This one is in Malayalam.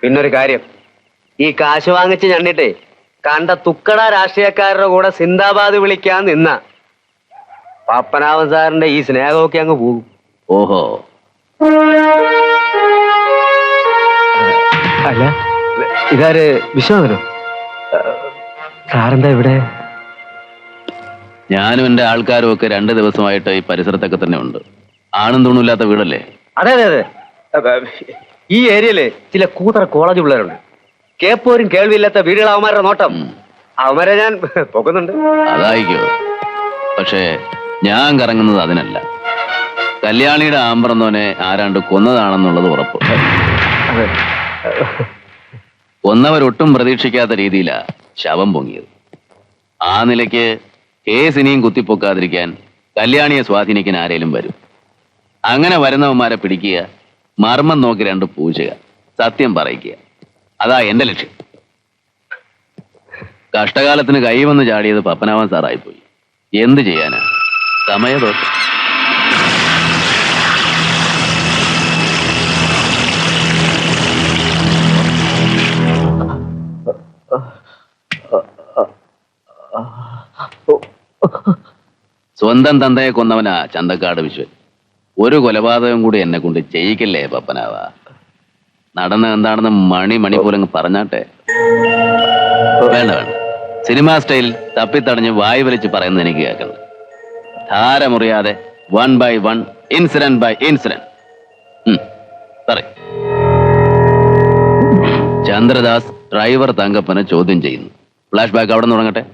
പിന്നൊരു കാര്യം, ഈ കാശ് വാങ്ങിച്ച് ഞണ്ടിട്ടേ കണ്ട തുക്കട രാഷ്ട്രീയക്കാരുടെ കൂടെ സിന്ദാബാദ് വിളിക്കാൻ നിന്ന പപ്പനാവൻ സാറിന്റെ ഈ സ്നേഹമൊക്കെ അങ്ങ് പോകും. ഓഹോ, അല്ല ഇതാര് വിശ്വനാഥനോ? സാറെന്താ ഇവിടെ? ഞാനും എന്റെ ആൾക്കാരും ഒക്കെ 2 ദിവസമായിട്ട് ഈ പരിസരത്തൊക്കെ തന്നെ ഉണ്ട്. ആണും തൂണില്ലാത്ത വീടല്ലേ? അതെ അതെ അതെ. ഈ ഏരിയയില് ചില കൂതറ കോളേജ് പിള്ളേരുണ്ട്. കേപ്പോരും കേൾവിയില്ലാത്ത വീടുകൾ അവന്മാരുടെ നോട്ടം. അവന്മാരെ ഞാൻ പൊക്കുന്നുണ്ട്. അതായിക്കോ. പക്ഷേ ഞാൻ കറങ്ങുന്നത് അതിനല്ല. കല്യാണിയുടെ ആമ്പറന്നോനെ ആരാണ്ട് കൊന്നതാണെന്നുള്ളത് ഉറപ്പ്. കൊന്നവരൊട്ടും പ്രതീക്ഷിക്കാത്ത രീതിയിലാ ശവം പൊങ്ങിയത്. ആ നിലയ്ക്ക് കേസ് ഇനിയും കുത്തിപ്പൊക്കാതിരിക്കാൻ കല്യാണിയെ സ്വാധീനിക്കാൻ ആരേലും വരും. അങ്ങനെ വരുന്നവന്മാരെ പിടിക്കുക, മർമ്മം നോക്കി 2 പൂജക, സത്യം പറയിക്കുക. അതാ എന്റെ ലക്ഷ്യം. കഷ്ടകാലത്തിന് കൈവന്ന് ചാടിയത് പപ്പനാവൻ സാറായിപ്പോയി. എന്ത് ചെയ്യാനാ? സമയദോഷം. സ്വന്തം തന്തയെ കൊന്നവനാ ചന്തക്കാട് വിശ്വൻ. ഒരു കൊലപാതകം കൂടി എന്നെ കൊണ്ട് ചെയ്യിക്കല്ലേ പപ്പനാവ. നടന്ന എന്താണെന്ന് മണി പോലും പറഞ്ഞാട്ടെ. വേണ്ട വേണ്ട, സിനിമാ സ്റ്റൈൽ തപ്പിത്തടഞ്ഞ് വായു വലിച്ച് പറയുന്നത് എനിക്ക് കേൾക്കണം. ധാരമുറിയാതെ 1 by 1, ഇൻസിഡന്റ് ബൈ ഇൻസിഡന്റ്. പറയും. ചന്ദ്രദാസ് ഡ്രൈവർ തങ്കപ്പനെ ചോദ്യം ചെയ്യുന്നു. ഫ്ലാഷ് ബാക്ക് അവിടെ നിന്ന് തുടങ്ങട്ടെ.